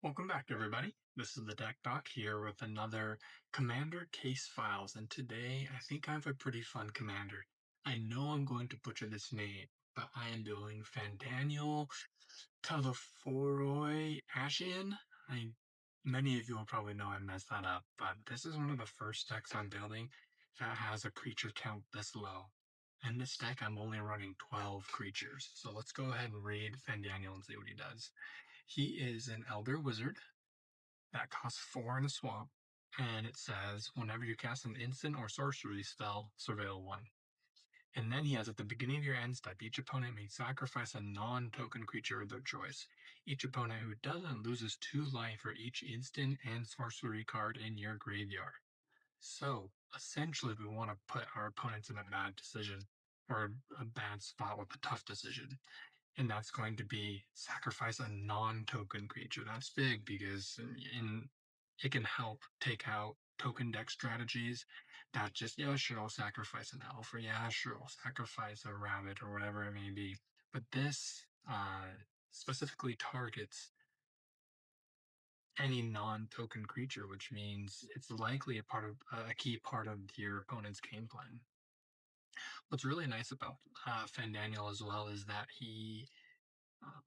Welcome back, everybody. This is the Deck Doc here with another Commander Case Files, and today I think I have a pretty fun commander. I know I'm going to butcher this name, but I am doing Fandaniel Telophoroi Ascian. Many of you will probably know I messed that up, but this is one of the first decks I'm building that has a creature count this low. In this deck, I'm only running 12 creatures, so let's go ahead and read Fendaniel and see what he does. He is an Elder Wizard that costs 4 in a swamp, and it says whenever you cast an instant or sorcery spell, surveil 1. And then he has at the beginning of your end step, each opponent may sacrifice a non-token creature of their choice. Each opponent who doesn't loses 2 life for each instant and sorcery card in your graveyard. So essentially, we want to put our opponents in a bad decision or a bad spot with a tough decision, and that's going to be sacrifice a non-token creature. That's big because it can help take out token deck strategies that just, yeah, sure, I'll sacrifice an elf, or yeah, sure, I'll sacrifice a rabbit, or whatever it may be. But this specifically targets any non-token creature, which means it's likely a key part of your opponent's game plan. What's really nice about Fandaniel as well is that he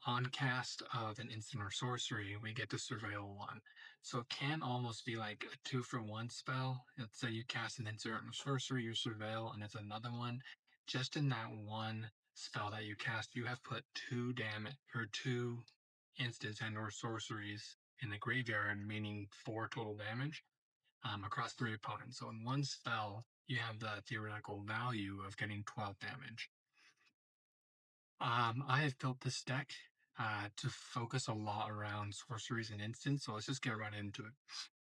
on cast of an instant or sorcery, we get to surveil 1. So it can almost be like a 2-for-1 spell. Let's say you cast an instant or sorcery, you surveil, and it's another one. Just in that one spell that you cast, you have put 2 damage or 2 instants and or sorceries in the graveyard, meaning 4 total damage across 3 opponents. So in one spell, you have the theoretical value of getting 12 damage. I have built this deck to focus a lot around sorceries and instants, so let's just get right into it.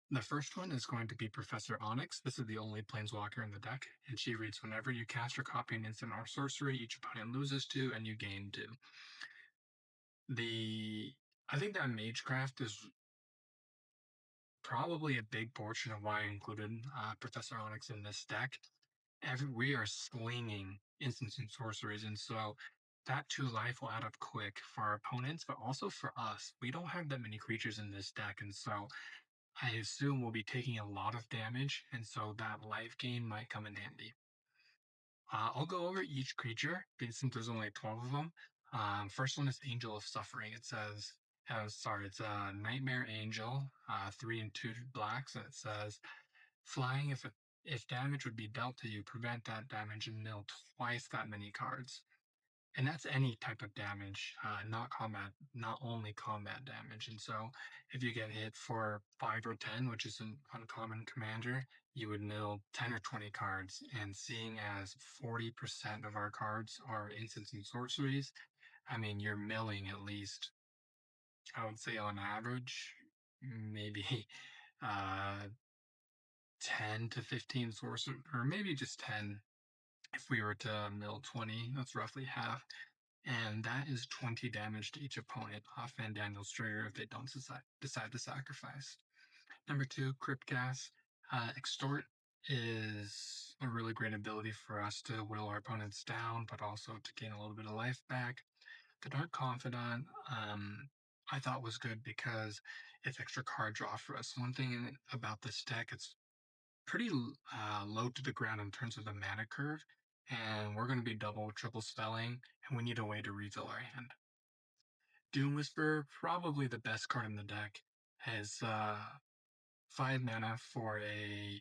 The first one is going to be Professor Onyx. This is the only planeswalker in the deck, and she reads whenever you cast or copy an instant or sorcery, each opponent loses 2 and you gain 2. I think that Magecraft is probably a big portion of why I included Professor Onyx in this deck. We are slinging instants and sorceries, and so that 2 life will add up quick for our opponents, but also for us. We don't have that many creatures in this deck, and so I assume we'll be taking a lot of damage, and so that life gain might come in handy. I'll go over each creature, since there's only 12 of them. First one is Angel of Suffering. It says, it's a Nightmare Angel, 3 and 2 blacks, and it says, flying, if damage would be dealt to you, prevent that damage and mill twice that many cards. And that's any type of damage, not only combat damage. And so if you get hit for 5 or 10, which is an uncommon commander, you would mill 10 or 20 cards. And seeing as 40% of our cards are instants and sorceries, I mean, you're milling at least, I would say on average, maybe uh, 10 to 15 sorcery, or maybe just 10. If we were to mill 20, that's roughly half. And that is 20 damage to each opponent off Fandaniel's trigger if they don't decide to sacrifice. Number 2, Crypt Gas. Extort is a really great ability for us to whittle our opponents down, but also to gain a little bit of life back. The Dark Confidant, I thought was good because it's extra card draw for us. One thing about this deck, it's pretty low to the ground in terms of the mana curve, and we're going to be double, triple spelling, and we need a way to refill our hand. Doom Whisperer, probably the best card in the deck, has 5 mana for a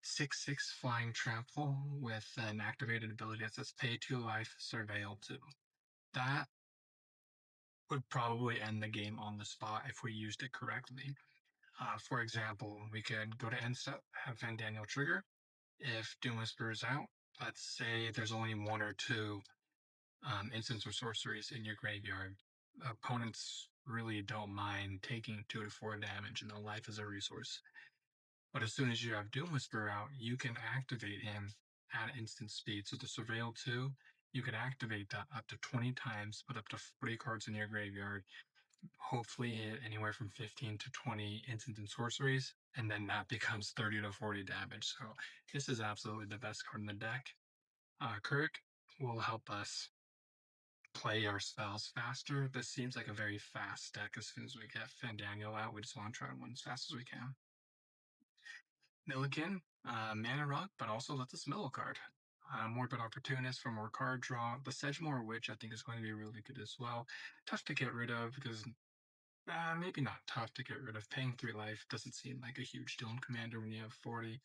6/6 flying trample with an activated ability that says pay 2 life, surveil 2. That would probably end the game on the spot if we used it correctly. For example, we could go to end step, have Fandaniel trigger. If Doom Whisperer is out, let's say there's only 1 or 2 instants or sorceries in your graveyard. Opponents really don't mind taking 2 to 4 damage, and the life is a resource. But as soon as you have Doom Whisperer out, you can activate him at instant speed. So the Surveil 2, you can activate that up to 20 times, put up to 40 cards in your graveyard, hopefully hit anywhere from 15 to 20 instants and sorceries, and then that becomes 30 to 40 damage. So this is absolutely the best card in the deck. Kirk will help us play our spells faster. This seems like a very fast deck. As soon as we get Fandaniel out, we just want to try and win as fast as we can. Milligan, mana rock, but also lets us mill a card. Morbid Opportunist for more card draw. The Sedgemoor Witch, I think, is going to be really good as well. Tough to get rid of because maybe not tough to get rid of. Paying 3 life doesn't seem like a huge deal in Commander when you have 40.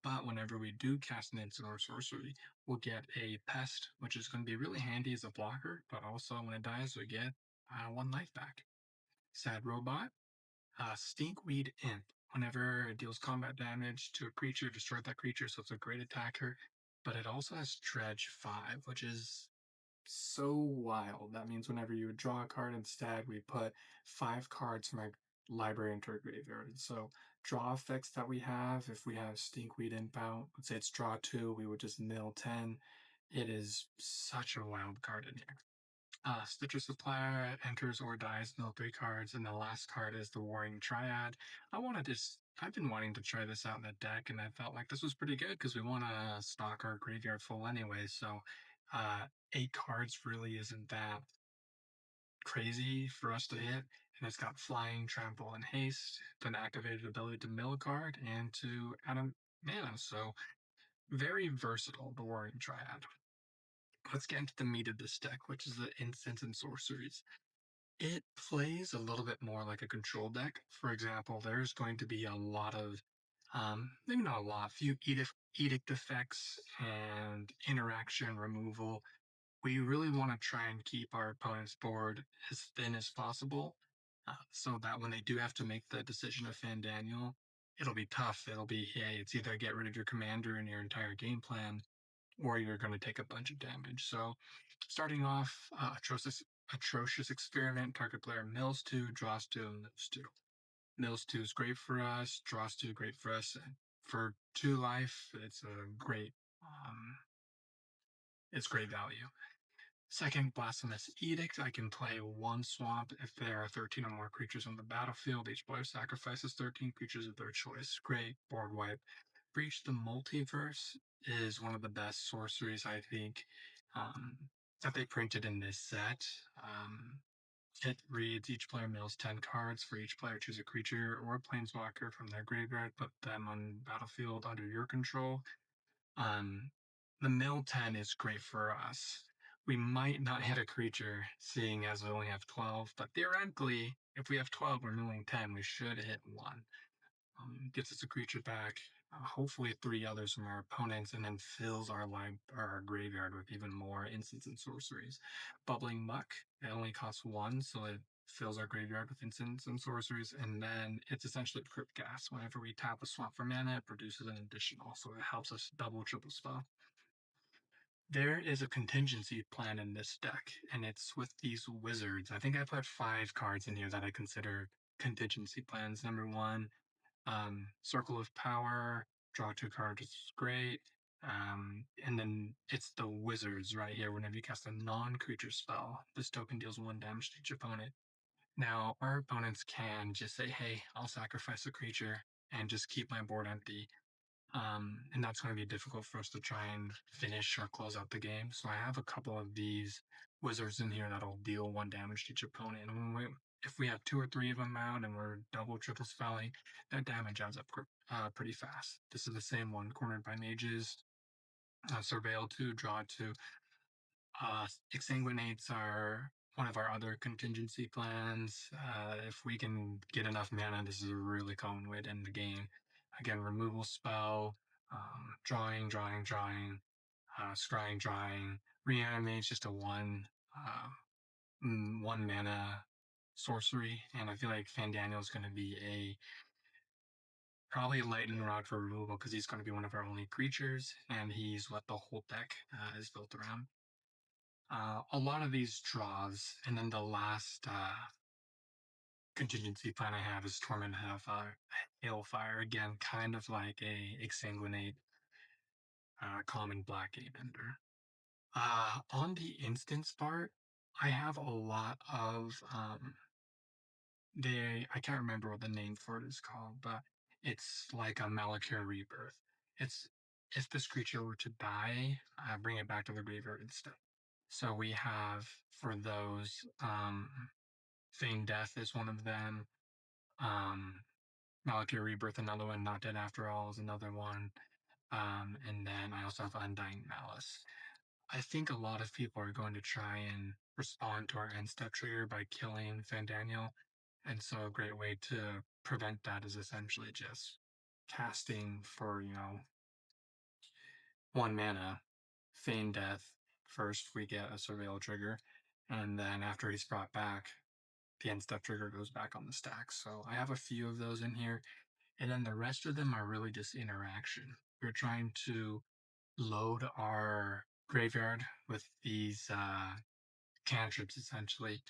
But whenever we do cast an instant or sorcery, we'll get a Pest, which is going to be really handy as a blocker, but also when it dies, we get 1 life back. Sad Robot, Stinkweed Imp. Whenever it deals combat damage to a creature, destroy that creature, so it's a great attacker. But it also has Dredge 5, which is so wild. That means whenever you would draw a card instead, we put 5 cards from our library into our graveyard. So draw effects that we have, if we have Stinkweed Imp out, let's say it's draw 2, we would just mill 10. It is such a wild card in here. Stitcher Supplier enters or dies, mill 3 cards, and the last card is the Warring Triad. I've been wanting to try this out in the deck, and I felt like this was pretty good because we want to stock our graveyard full anyway. So, 8 cards really isn't that crazy for us to hit. And it's got Flying, Trample, and Haste, an activated ability to mill a card and to add a mana. So, very versatile, the Warring Triad. Let's get into the meat of this deck, which is the instants and sorceries. It plays a little bit more like a control deck. For example, there's going to be a lot of, maybe not a lot, few edict effects and interaction removal. We really want to try and keep our opponent's board as thin as possible, so that when they do have to make the decision of Fandaniel, it'll be tough. It'll be, hey, it's either get rid of your commander and your entire game plan, or you're going to take a bunch of damage. So, starting off, atrocious experiment. Target player mills 2, draws 2, and lives 2. Mills 2 is great for us. Draws 2 great for us. For 2 life, um, it's great value. Second, Blasphemous Edict. I can play 1 swamp if there are 13 or more creatures on the battlefield. Each player sacrifices 13 creatures of their choice. Great board wipe. Breach the Multiverse is one of the best sorceries, I think, um, that they printed in this set. It reads each player mills 10 cards. For each player, choose a creature or a planeswalker from their graveyard, put them on battlefield under your control. Um, the mill 10 is great for us. We might not hit a creature, seeing as we only have 12, but theoretically, if we have 12, we're milling 10, we should hit 1. Gets us a creature back, hopefully 3 others from our opponents, and then fills our graveyard with even more instants and sorceries. Bubbling Muck, it only costs 1, so it fills our graveyard with instants and sorceries, and then it's essentially Crypt Gas. Whenever we tap a swamp for mana, it produces an additional, so it helps us double, triple spell. There is a contingency plan in this deck, and it's with these wizards. I think I put 5 cards in here that I consider contingency plans. Number 1, Circle of Power, draw 2 cards, is great. And then it's the wizards right here. Whenever you cast a non-creature spell, this token deals 1 damage to each opponent. Now, our opponents can just say, hey, I'll sacrifice a creature and just keep my board empty. And that's going to be difficult for us to try and finish or close out the game. So I have a couple of these wizards in here that'll deal 1 damage to each opponent. And if we have 2 or 3 of them out and we're double, triple spelling, that damage adds up pretty fast. This is the same one, Cornered by Mages, Surveil 2, Draw 2. Exsanguinates are one of our other contingency plans. If we can get enough mana, this is a really common way to end the game. Again, removal spell, drawing, scrying, drawing. Reanimate's just a 1 mana sorcery, and I feel like Fandaniel is going to be probably a lightning rod for removal because he's going to be one of our only creatures, and he's what the whole deck is built around. A lot of these draws, and then the last contingency plan I have is Torment Hailfire. Again, kind of like a Exsanguinate common black Airbender. On the instance part, I have a lot of I can't remember what the name for it is called, but it's like a Malakir Rebirth. It's if this creature were to die, bring it back to the graveyard instead. So we have for those, Feign Death is one of them. Um, Malakir Rebirth, another one. Not Dead After All is another one. And then I also have Undying Malice. I think a lot of people are going to try and respond to our end step trigger by killing Fandaniel. And so a great way to prevent that is essentially just casting for, 1 mana, Feign Death. First, we get a Surveil trigger. And then after he's brought back, the end step trigger goes back on the stack. So I have a few of those in here. And then the rest of them are really just interaction. We're trying to load our graveyard with these cantrips essentially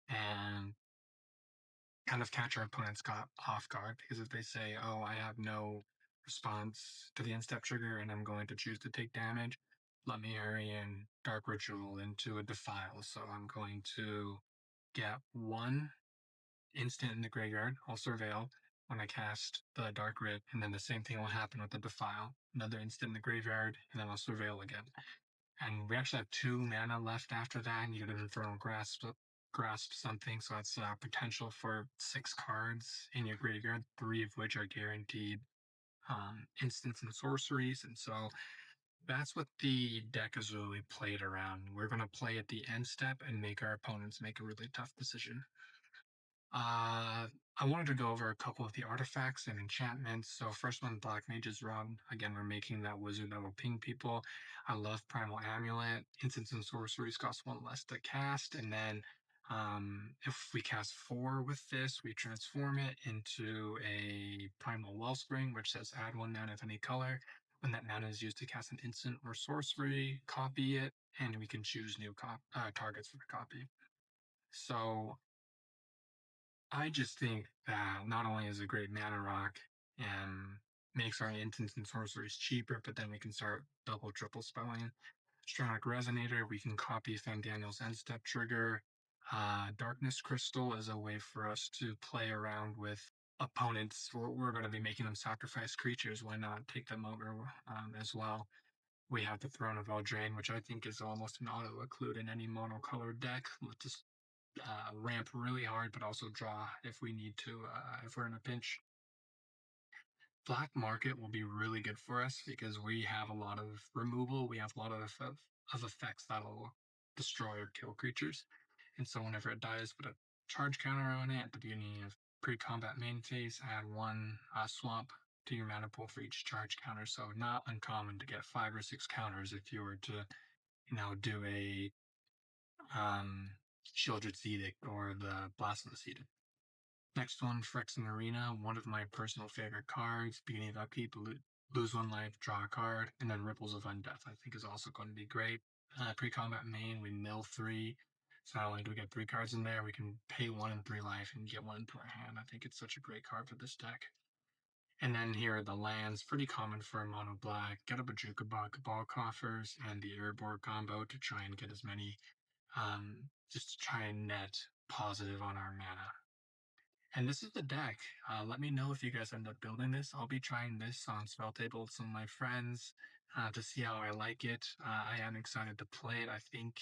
and kind of catch our opponents off guard, because if they say, oh, I have no response to the end step trigger and I'm going to choose to take damage, let me hurry and Dark Ritual into a Defile. So I'm going to get one instant in the graveyard. I'll Surveil when I cast the Dark Rit, and then the same thing will happen with the Defile. Another instant in the graveyard, and then I'll Surveil again. And we actually have 2 mana left after that, and you get an Infernal Grasp something, so that's potential for 6 cards in your graveyard, 3 of which are guaranteed instants and sorceries. And so that's what the deck is really played around. We're going to play at the end step and make our opponents make a really tough decision. I wanted to go over a couple of the artifacts and enchantments. So first one, Black Mage's Run. Again, we're making that wizard that will ping people. I love Primal Amulet. Instants and sorceries cost 1 less to cast. And then if we cast 4 with this, we transform it into a Primal Wellspring, which says add 1 mana of any color. When that mana is used to cast an instant or sorcery, copy it, and we can choose new targets for the copy. So I just think that not only is a great mana rock and makes our instants and sorceries cheaper, but then we can start double, triple spelling. Stronic Resonator, we can copy Fandaniel's end step trigger. Darkness Crystal is a way for us to play around with opponents. We're going to be making them sacrifice creatures. Why not take them over as well? We have the Throne of Eldraine, which I think is almost an auto-occlude in any monocolored deck. Let's just ramp really hard, but also draw if we need to, if we're in a pinch. Black Market will be really good for us because we have a lot of removal. We have a lot of effects that'll destroy or kill creatures. And so whenever it dies, put a charge counter on it at the beginning of pre-combat main phase, add 1 swamp to your mana pool for each charge counter. So not uncommon to get 5 or 6 counters if you were to, do a Shieldred's Edict or the Blasphemous Edict. Next one, Phyrexian Arena, one of my personal favorite cards. Beginning of upkeep, lose 1 life, draw a card, and then Ripples of Undeath, I think is also going to be great. Pre-combat main, we mill 3. So not only do we get 3 cards in there, we can pay 1 and 3 life and get 1 into our hand. I think it's such a great card for this deck. And then here are the lands, pretty common for mono black. Get a Bajuka Ball Coffers and the Erebor combo to try and get as many, just to try and net positive on our mana. And this is the deck. Let me know if you guys end up building this. I'll be trying this on Spell Table with some of my friends to see how I like it. I am excited to play it. I think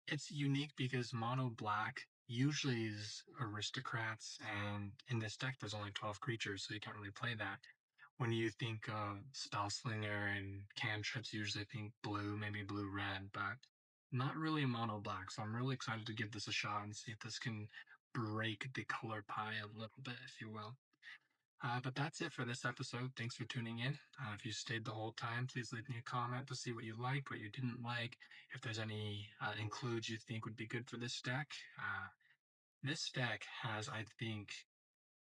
it's unique because mono black usually is aristocrats, and in this deck there's only 12 creatures, so you can't really play that. When you think of Spellslinger and cantrips, usually think blue, maybe blue-red, but not really mono black. So I'm really excited to give this a shot and see if this can break the color pie a little bit, if you will. But that's it for this episode. Thanks for tuning in. If you stayed the whole time, please leave me a comment to see what you liked, what you didn't like, if there's any includes you think would be good for this deck. This deck has, I think,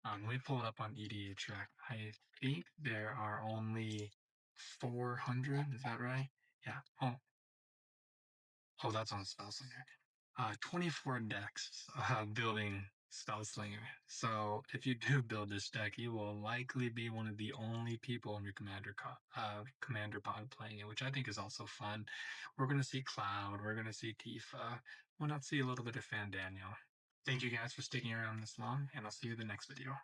let me pull it up on EDA track. I think there are only 400. Is that right? Yeah. Oh, that's on Spellslinger. 24 decks building Spellslinger. So if you do build this deck, you will likely be one of the only people in your commander pod playing it, which I think is also fun. We're going to see Cloud. We're going to see Tifa. We'll not see a little bit of Fandaniel. Thank you guys for sticking around this long, and I'll see you in the next video.